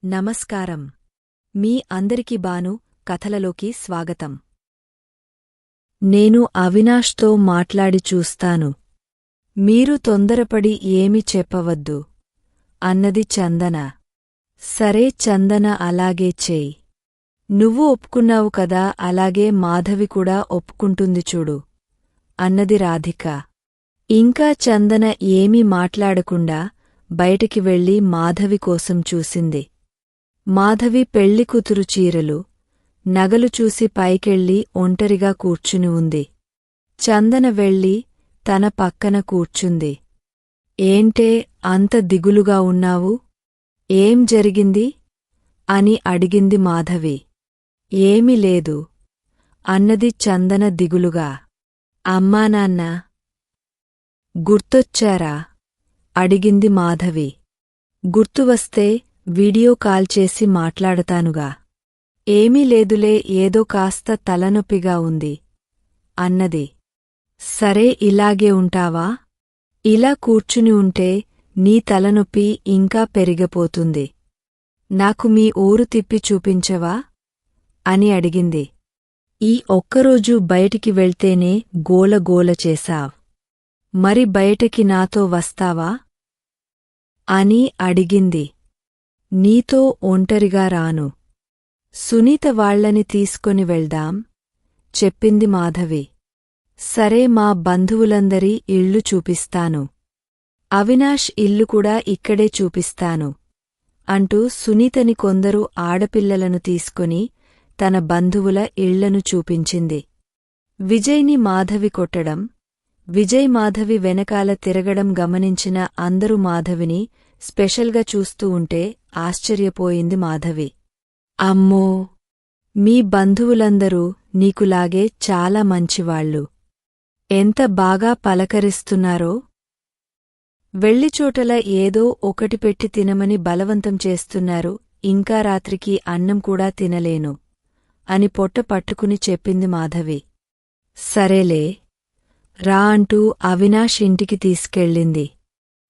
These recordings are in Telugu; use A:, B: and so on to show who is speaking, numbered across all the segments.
A: నమస్కారం. మీ అందరికీ బాను కథలలోకి స్వాగతం. నేను అవినాష్తో మాట్లాడి చూస్తాను. మీరు తొందరపడి ఏమి చెప్పవద్దు అన్నది చందన. సరే చందన, అలాగే చేయి. నువ్వు ఒప్పుకున్నావు కదా, అలాగే మాధవి కూడా ఒప్పుకుంటుంది చూడు అన్నది రాధిక. ఇంకా చందన ఏమీ మాట్లాడకుండా బయటికి వెళ్లి మాధవి కోసం చూసింది. మాధవి పెళ్లికూతురు చీరలు, నగలు చూసి పైకెళ్ళి ఒంటరిగా కూర్చుని ఉంది. చందన వెళ్ళి తన పక్కన కూర్చుంది. ఏంటే అంత దిగులుగా ఉన్నావు? ఏం జరిగింది అని అడిగింది మాధవి. ఏమీ లేదు అన్నది చందన దిగులుగా. అమ్మానాన్న గుర్తొచ్చారా అడిగింది మాధవి. గుర్తువస్తే వీడియో కాల్ చేసి మాట్లాడతానుగా. ఏమీ లేదులే, ఏదో కాస్త తలనొప్పిగా ఉంది అన్నది. సరే, ఇలాగే ఉంటావా? ఇలా కూర్చుని ఉంటే నీ తలనొప్పి ఇంకా పెరిగిపోతుంది. నాకు మీ ఊరు తిప్పి చూపించవా అని అడిగింది. ఈ ఒక్కరోజు బయటికి వెళ్తేనే గోలగోల చేశావ్. మరి బయటకి నాతో వస్తావా అని అడిగింది. నీతో ఒంటరిగా రాను. సునీత వాళ్లని తీసుకొని వెళ్దాం చెప్పింది మాధవి. సరే, మా బంధువులందరి ఇళ్ళు చూపిస్తాను. అవినాష్ ఇల్లు కూడా ఇక్కడే చూపిస్తాను అంటూ సునీతని కొందరు ఆడపిల్లలను తీసుకొని తన బంధువుల ఇళ్లను చూపించింది. విజయ్ని మాధవి కొట్టడం, విజయ్ మాధవి వెనకాల తిరగడం గమనించిన అందరూ మాధవిని స్పెషల్గా చూస్తూ ఉంటే ఆశ్చర్యపోయింది మాధవి. అమ్మో, మీ బంధువులందరూ నీకులాగే చాలా మంచివాళ్లు. ఎంత బాగా పలకరిస్తున్నారో. వెళ్లిచోటల ఏదో ఒకటి పెట్టి తినమని బలవంతం చేస్తున్నారు. ఇంకా రాత్రికి అన్నం కూడా తినలేను అని పొట్ట పట్టుకుని చెప్పింది మాధవి. సరేలే రా అంటూ అవినాష్ ఇంటికి తీసుకెళ్ళింది.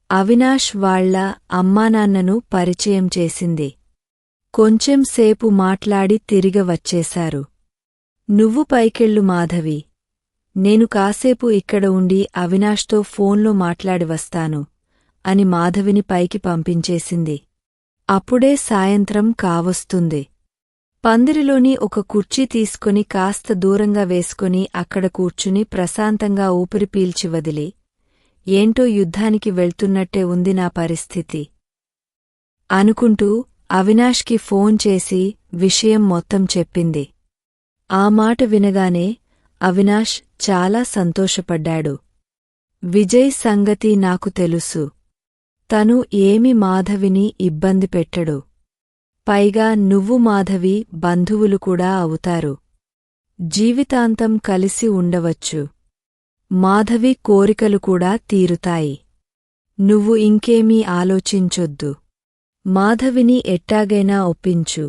A: అవినాష్ వాళ్ల అమ్మానాన్నను పరిచయం చేసింది. కొంచెం సేపు మాట్లాడి తిరిగి వచ్చేశారు. నువ్వు పైకెళ్ళు మాధవి, నేను కాసేపు ఇక్కడ ఉండి అవినాష్తో ఫోన్లో మాట్లాడి వస్తాను అని మాధవిని పైకి పంపించేసింది. అప్పుడే సాయంత్రం కావస్తుంది. పందిరిలోని ఒక కుర్చీ తీసుకొని కాస్త దూరంగా వేసుకొని అక్కడ కూర్చుని ప్రశాంతంగా ఊపిరి పీల్చి వదిలి, ఏంటో యుద్ధానికి వెళ్తున్నట్టే ఉంది నా పరిస్థితి అనుకుంటూ అవినాష్కి ఫోన్ చేసి విషయం మొత్తం చెప్పింది. ఆ మాట వినగానే అవినాష్ చాలా సంతోషపడ్డాడు. విజయ్ సంగతి నాకు తెలుసు. తను ఏమి మాధవిని ఇబ్బంది పెట్టడు. పైగా నువ్వు మాధవి బంధువులు కూడా అవుతారు. జీవితాంతం కలిసి ఉండవచ్చు. మాధవి కోరికలు కూడా తీరుతాయి. నువ్వు ఇంకేమీ ఆలోచించొద్దు. మాధవిని ఎట్టాగైనా ఒప్పించు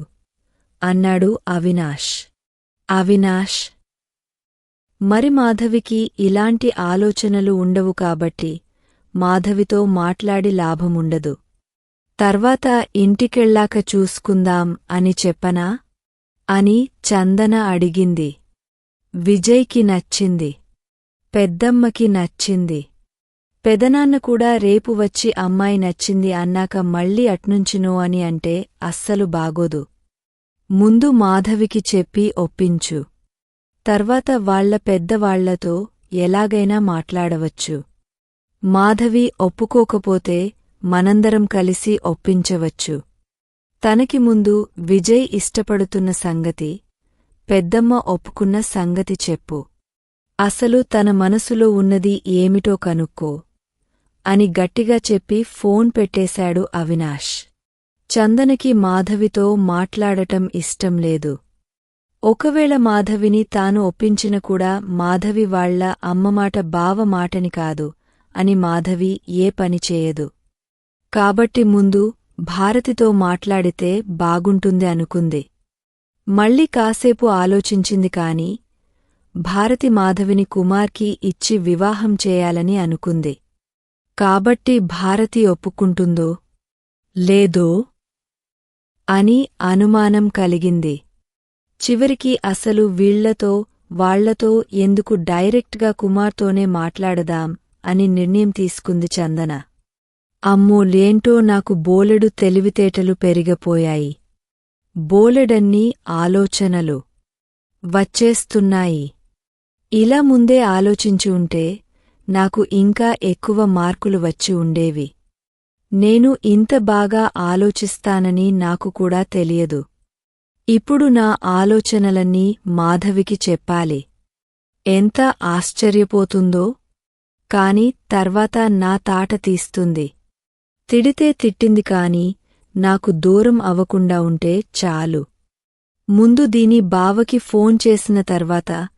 A: అన్నాడు అవినాష్. అవినాష్ మరి మాధవికి ఇలాంటి ఆలోచనలు ఉండవు కాబట్టి మాధవితో మాట్లాడి లాభముండదు. తర్వాత ఇంటికెళ్ళాక చూసుకుందాం అని చెప్పనా అని చందన అడిగింది. విజయ్కి నచ్చింది. పెద్దమ్మకి నచ్చింది. పెదనాన్న కూడా రేపు వచ్చి అమ్మాయి నచ్చింది అన్నాక మళ్ళీ అట్నుంచినో అని అంటే అస్సలు బాగోదు. ముందు మాధవికి చెప్పి ఒప్పించు. తర్వాత వాళ్ల పెద్దవాళ్లతో ఎలాగైనా మాట్లాడవచ్చు. మాధవి ఒప్పుకోకపోతే మనందరం కలిసి ఒప్పించవచ్చు. తనకి ముందు విజయ్ ఇష్టపడుతున్న సంగతి, పెద్దమ్మ ఒప్పుకున్న సంగతి చెప్పు. అసలు తన మనసులో ఉన్నది ఏమిటో కనుక్కో అని గట్టిగా చెప్పి ఫోన్ పెట్టేశాడు అవినాష్. చందనకి మాధవితో మాట్లాడటం ఇష్టం లేదు. ఒకవేళ మాధవిని తాను ఒప్పించిన కూడా మాధవి వాళ్ల అమ్మమాట బావ మాటని కాదు అని మాధవి ఏ పని చేయదు. కాబట్టి ముందు భారతితో మాట్లాడితే బాగుంటుంది అనుకుంది. మళ్ళీ కాసేపు ఆలోచించింది కాని భారతి మాధవిని కుమార్కి ఇచ్చి వివాహం చేయాలని అనుకుంది. కాబట్టి భారతి ఒప్పుకుంటుందో లేదో అని అనుమానం కలిగింది. చివరికి అసలు వాళ్లతో ఎందుకు డైరెక్ట్గా కుమార్తోనే మాట్లాడదాం అని నిర్ణయం తీసుకుంది చందన. అమ్మోలేంటో నాకు బోలెడు తెలివితేటలు పెరిగిపోయాయి. బోలెడన్ని ఆలోచనలు వచ్చేస్తున్నాయి. ఇలా ముందే ఆలోచించి ఉంటే నాకు ఇంకా ఎక్కువ మార్కులు వచ్చి ఉండేవి. నేను ఇంత బాగా ఆలోచిస్తానని నాకు కూడా తెలియదు. ఇప్పుడు నా ఆలోచనలన్నీ మాధవికి చెప్పాలి. ఎంత ఆశ్చర్యపోతుందో. కాని తర్వాత నా తాట తీస్తుంది. తిడితే తిట్టింది కాని నాకు దూరం అవకుండా ఉంటే చాలు. ముందు దీని బావకి ఫోన్ చేసిన తర్వాత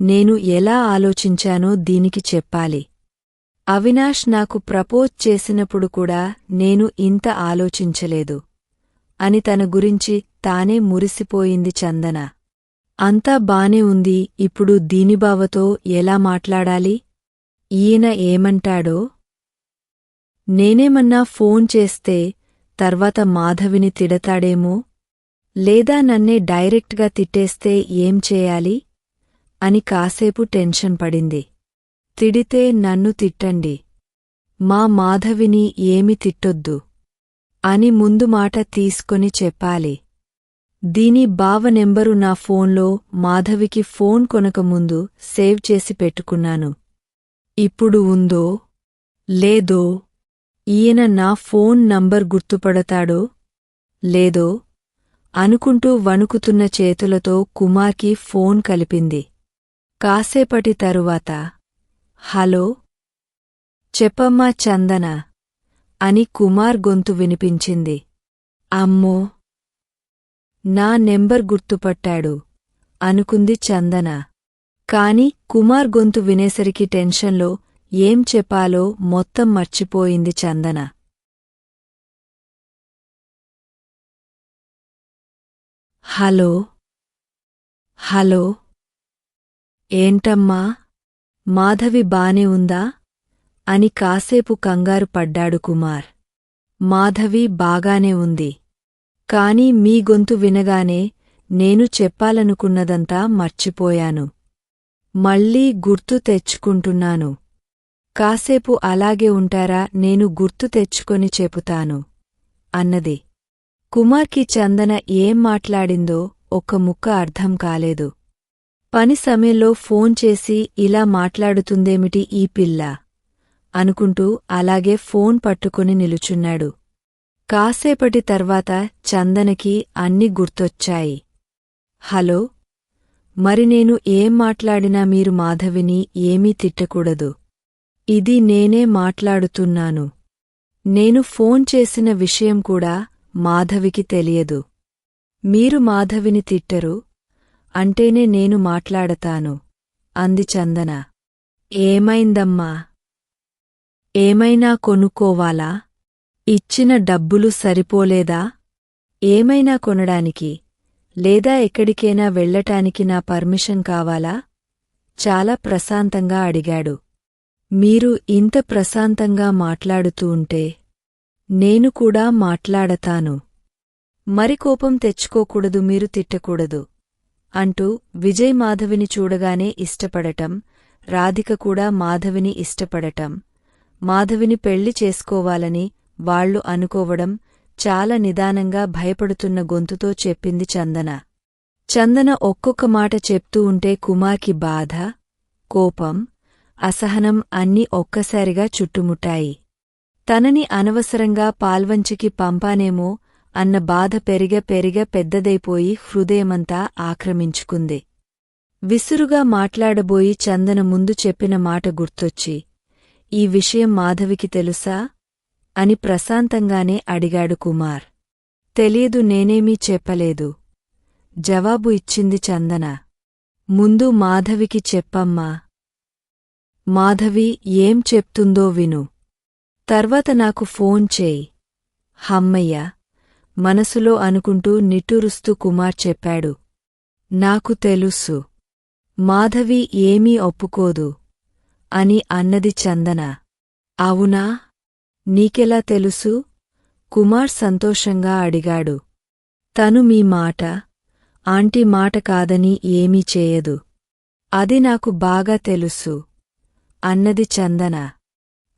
A: నేను ఎలా ఆలోచించానో దీనికి చెప్పాలి. అవినాష్ నాకు ప్రపోజ్ చేసినప్పుడు కూడా నేను ఇంత ఆలోచించలేదు అని తన గురించి తానే మురిసిపోయింది చందన. అంతా బానే ఉంది. ఇప్పుడు దీనిబావతో ఎలా మాట్లాడాలి? ఈయన ఏమంటాడో? నేనేమన్నా ఫోన్ చేస్తే తర్వాత మాధవిని తిడతాడేమో? లేదా నన్నే డైరెక్ట్గా తిట్టేస్తే ఏం చేయాలి? అని కాసేపు టెన్షన్ పడింది. తిడితే నన్ను తిట్టండి, మా మాధవిని ఏమి తిట్టొద్దు అని ముందు మాట తీసుకొని చెప్పాలి. దీని బావ నెంబరు నా ఫోన్లో మాధవికి ఫోన్ కొనకముందు సేవ్ చేసి పెట్టుకున్నాను. ఇప్పుడు ఉందో లేదో? ఈయన నా ఫోన్ నంబర్ గుర్తుపడతాడో లేదో అనుకుంటూ వణుకుతున్న చేతులతో కుమార్కి ఫోన్ కలిపింది. కాసేపటి తరువాత హలో చెప్పమ్మా చందన అని కుమార్ గొంతు వినిపించింది. అమ్మో, నా నెంబర్ గుర్తుపట్టాడు అనుకుంది చందన. కాని కుమార్ గొంతు వినేసరికి టెన్షన్లో ఏం చెప్పాలో మొత్తం మర్చిపోయింది చందన. హలో హలో ఏంటమ్మా, మాధవి బానే ఉందా అని కాసేపు కంగారు పడ్డాడు కుమార్. మాధవి బాగానే ఉంది. కాని మీ గొంతు వినగానే నేను చెప్పాలనుకున్నదంతా మర్చిపోయాను. మళ్ళీ గుర్తు తెచ్చుకుంటున్నాను. కాసేపు అలాగే ఉంటారా? నేను గుర్తు తెచ్చుకొని చెపుతాను అన్నది. కుమార్కి చందన ఏం మాట్లాడిందో ఒక్క ముక్క అర్థం కాలేదు. పని సమయంలో ఫోన్ చేసి ఇలా మాట్లాడుతుందేమిటి ఈ పిల్ల అనుకుంటూ అలాగే ఫోన్ పట్టుకుని నిలుచున్నాడు. కాసేపటి తర్వాత చందనకి అన్ని గుర్తొచ్చాయి. హలో, మరి నేను ఏం మాట్లాడినా మీరు మాధవిని ఏమీ తిట్టకూడదు. ఇది నేనే మాట్లాడుతున్నాను. నేను ఫోన్ చేసిన విషయం కూడా మాధవికి తెలియదు. మీరు మాధవిని తిట్టరు అంటేనే నేను మాట్లాడతాను అంది చందన. ఏమైందమ్మా? ఏమైనా కొనుక్కోవాలా? ఇచ్చిన డబ్బులు సరిపోలేదా? ఏమైనా కొనడానికి లేదా ఎక్కడికైనా వెళ్లటానికి నా పర్మిషన్ కావాలా? చాలా ప్రశాంతంగా అడిగాడు. మీరు ఇంత ప్రశాంతంగా మాట్లాడుతూ ఉంటే నేను కూడా మాట్లాడతాను. మరి కోపం తెచ్చుకోకూడదు, మీరు తిట్టకూడదు అంటూ విజయ్ మాధవిని చూడగానే ఇష్టపడటం, రాధిక కూడా మాధవిని ఇష్టపడటం, మాధవిని పెళ్లి చేసుకోవాలని వాళ్లు అనుకోవడం చాలా నిదానంగా భయపడుతున్న గొంతుతో చెప్పింది చందన. చందన ఒక్కొక్క మాట చెప్తూ ఉంటే కుమార్కి బాధ, కోపం, అసహనం అన్నీ ఒక్కసారిగా చుట్టుముట్టాయి. తనని అనవసరంగా పాల్వంచికి పంపానేమో అన్న బాధ పెరిగ పెద్దదైపోయి హృదయమంతా ఆక్రమించుకుంది. విసురుగా మాట్లాడబోయి చందన ముందు చెప్పిన మాట గుర్తొచ్చి, ఈ విషయం మాధవికి తెలుసా అని ప్రశాంతంగానే అడిగాడు కుమార్. తెలియదు, నేనేమీ చెప్పలేదు జవాబు ఇచ్చింది చందన. ముందు మాధవికి చెప్పమ్మా. మాధవి ఏం చెప్తుందో విను. తర్వాత నాకు ఫోన్ చేయి. హమ్మయ్య మనసులో అనుకుంటూ నిట్టూరుస్తూ కుమార్ చెప్పాడు. నాకు తెలుసు మాధవి ఏమీ ఒప్పుకోదు అని అన్నది చందన. అవునా? నీకెలా తెలుసు? కుమార్ సంతోషంగా అడిగాడు. తను మీ మాట, ఆంటీ మాట కాదని ఏమీ చేయదు. అది నాకు బాగా తెలుసు అన్నది చందన.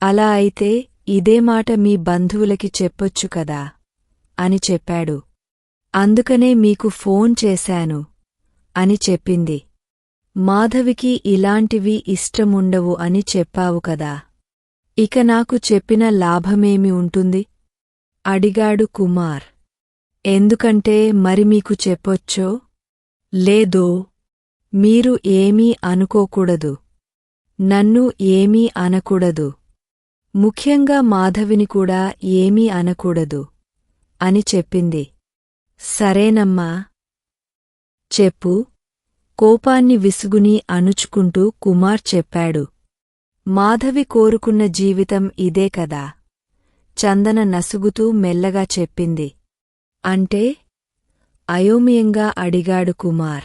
A: అలా అయితే ఇదే మాట మీ బంధువులకి చెప్పొచ్చు కదా అని చెప్పాడు. అందుకనే మీకు ఫోన్ చేశాను అని చెప్పింది. మాధవికి ఇలాంటివి ఇష్టముండవు అని చెప్పావు కదా. ఇక నాకు చెప్పిన లాభమేమి ఉంటుంది? అడిగాడు కుమార్. ఎందుకంటే మరి మీకు చెప్పొచ్చో లేదో మీరు ఏమీ అనుకోకూడదు. నన్ను ఏమీ అనకూడదు. ముఖ్యంగా మాధవిని కూడా ఏమీ అనకూడదు అని చెప్పింది. సరేనమ్మా, చెప్పు, కోపాన్ని విసుగుని అణుచుకుంటూ కుమార్ చెప్పాడు. మాధవి కోరుకున్న జీవితం ఇదే కదా. చందన నసుగుతూ మెల్లగా చెప్పింది. అంటే? అయోమయంగా అడిగాడు కుమార్.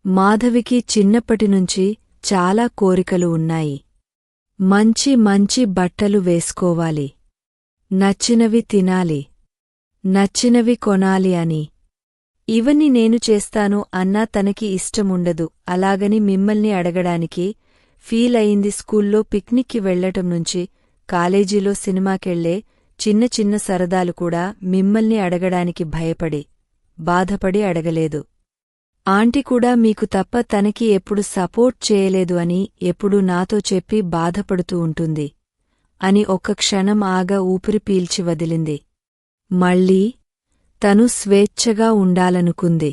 A: మాధవికి చిన్నప్పటినుంచి చాలా కోరికలు ఉన్నాయి. మంచి మంచి బట్టలు వేసుకోవాలి, నచ్చినవి తినాలి, నచ్చినవి కొనాలి అని. ఇవన్నీ నేను చేస్తాను అన్నా తనకి ఇష్టముండదు. అలాగని మిమ్మల్ని అడగడానికి ఫీల్ అయింది. స్కూల్లో పిక్నిక్కి వెళ్లటం నుంచి కాలేజీలో సినిమాకెళ్లే చిన్న చిన్న సరదాలు కూడా మిమ్మల్ని అడగడానికి భయపడి, బాధపడి అడగలేదు. ఆంటీ కూడా మీకు తప్ప తనకి ఎప్పుడు సపోర్ట్ చేయలేదు అని ఎప్పుడూ నాతో చెప్పి బాధపడుతూ ఉంటుంది అని ఒక్క క్షణం ఆగా ఊపిరి పీల్చి వదిలింది. మళ్ళీ తను స్వేచ్ఛగా ఉండాలనుకుంది.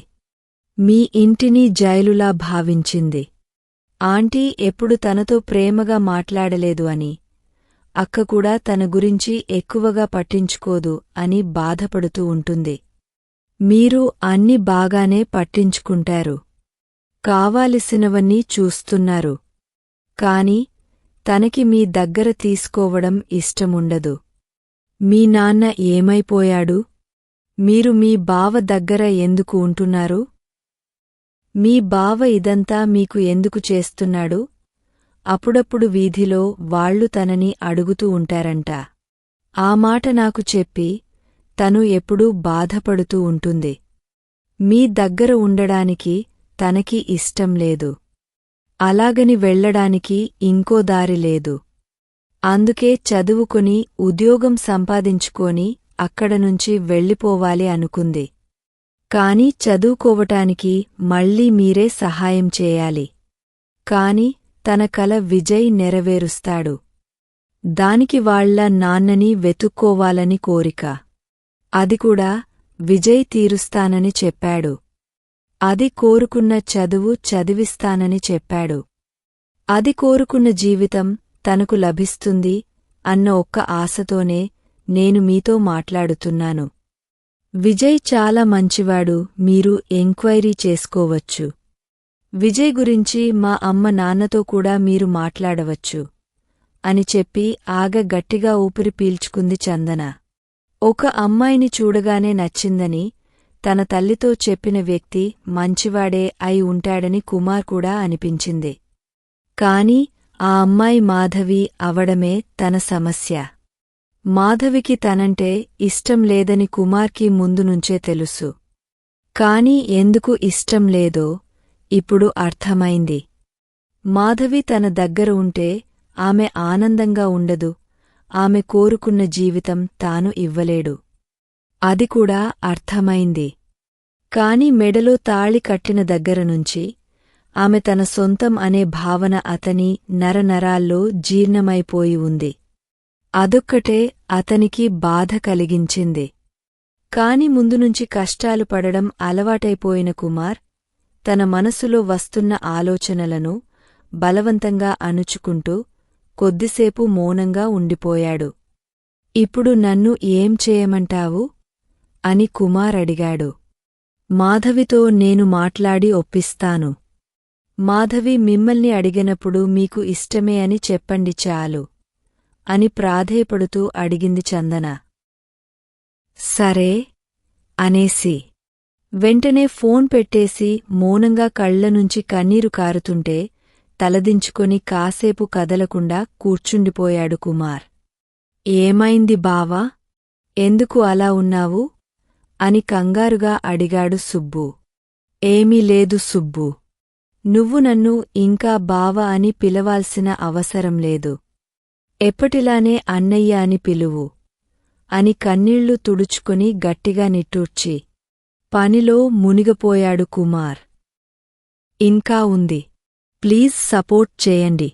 A: మీ ఇంటిని జైలులా భావించింది. ఆంటీ ఎప్పుడు తనతో ప్రేమగా మాట్లాడలేదు అని, అక్క కూడా తన గురించి ఎక్కువగా పట్టించుకోదు అని బాధపడుతూ ఉంటుంది. మీరు అన్ని బాగానే పట్టించుకుంటారు, కావాల్సినవన్నీ చూస్తున్నారు. కాని తనకి మీ దగ్గర తీసుకోవడం ఇష్టముండదు. మీ నాన్న ఏమైపోయాడు? మీరు మీ బావ దగ్గర ఎందుకు ఉంటున్నారు? మీ బావ ఇదంతా మీకు ఎందుకు చేస్తున్నాడు? అప్పుడప్పుడు వీధిలో వాళ్లు తనని అడుగుతూ ఉంటారంట. ఆ మాట నాకు చెప్పి తను ఎప్పుడూ బాధపడుతూ ఉంటుంది. మీ దగ్గర ఉండడానికి తనకి ఇష్టం లేదు. అలాగని వెళ్లడానికి ఇంకో దారి లేదు. అందుకే చదువుకుని ఉద్యోగం సంపాదించుకొని అక్కడనుంచి వెళ్ళిపోవాలి అనుకుంది. కాని చదువుకోవటానికి మళ్ళీ మీరే సహాయం చేయాలి. కాని తన కల విజయ్ నెరవేరుస్తాడు. దానికి వాళ్ల నాన్నని వెతుక్కోవాలని కోరిక. అది కూడా విజయ్ తీరుస్తానని చెప్పాడు. అది కోరుకున్న చదువు చదివిస్తానని చెప్పాడు. అది కోరుకున్న జీవితం తనకు లభిస్తుంది అన్న ఒక్క ఆశతోనే నేను మీతో మాట్లాడుతున్నాను. విజయ్ చాలా మంచివాడు, మీరు ఎంక్వైరీ చేసుకోవచ్చు. విజయ్ గురించి మా అమ్మ నాన్నతో కూడా మీరు మాట్లాడవచ్చు అని చెప్పి గట్టిగా ఊపిరి పీల్చుకుంది చందన. ఒక అమ్మాయిని చూడగానే నచ్చిందని తన తల్లితో చెప్పిన వ్యక్తి మంచివాడే అయి ఉంటాడని కుమార్ కూడా అనిపించింది. కాని ఆ అమ్మాయి మాధవి అవడమే తన సమస్య. మాధవికి తనంటే ఇష్టం లేదని కుమార్కి ముందునుంచే తెలుసు. కాని ఎందుకు ఇష్టం లేదో ఇప్పుడు అర్థమైంది. మాధవి తన దగ్గర ఉంటే ఆమె ఆనందంగా ఉండదు. ఆమె కోరుకున్న జీవితం తాను ఇవ్వలేడు. అది కూడా అర్థమైంది. కాని మెడలో తాళి కట్టిన దగ్గరనుంచి ఆమె తన సొంతం అనే భావన అతని నరనరాల్లో జీర్ణమైపోయి ఉంది. అదొక్కటే అతనికి బాధ కలిగించింది. కాని ముందునుంచి కష్టాలు పడడం అలవాటైపోయిన కుమార్ తన మనసులో వస్తున్న ఆలోచనలను బలవంతంగా అణుచుకుంటూ కొద్దిసేపు మౌనంగా ఉండిపోయాడు. ఇప్పుడు నన్ను ఏం చేయమంటావు? అని కుమార్ అడిగాడు. మాధవితో నేను మాట్లాడి ఒప్పిస్తాను. మాధవి మిమ్మల్ని అడిగినప్పుడు మీకు ఇష్టమే అని చెప్పండి చాలు అని ప్రాధేయపడుతూ అడిగింది చందన. సరే అనేసి వెంటనే ఫోన్ పెట్టేసి మౌనంగా కళ్లనుంచి కన్నీరు కారుతుంటే తలదించుకొని కాసేపు కదలకుండా కూర్చుండిపోయాడు కుమార్. ఏమైంది బావా? ఎందుకు అలా ఉన్నావు? అని కంగారుగా అడిగాడు సుబ్బు. ఏమీ లేదు సుబ్బూ. నువ్వు నన్ను ఇంకా బావ అని పిలవాల్సిన అవసరం లేదు. ఎప్పటిలానే అన్నయ్య అని పిలువు అని కన్నీళ్లు తుడుచుకుని గట్టిగా నిట్టూర్చి పనిలో మునిగిపోయాడు కుమార్. ఇంకా ఉంది. ప్లీజ్ సపోర్ట్ చేయండి.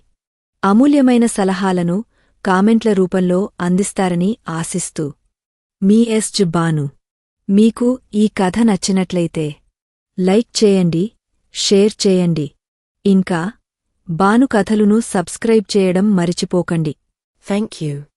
A: అమూల్యమైన సలహాలను కామెంట్ల రూపంలో అందిస్తారని ఆశిస్తూ మీ ఎస్.జి. భాను. మీకు ఈ కథ నచ్చినట్లయితే లైక్ చేయండి, షేర్ చేయండి. ఇంకా భాను కథలును సబ్స్క్రైబ్ చేయడం మరిచిపోకండి.
B: Thank you.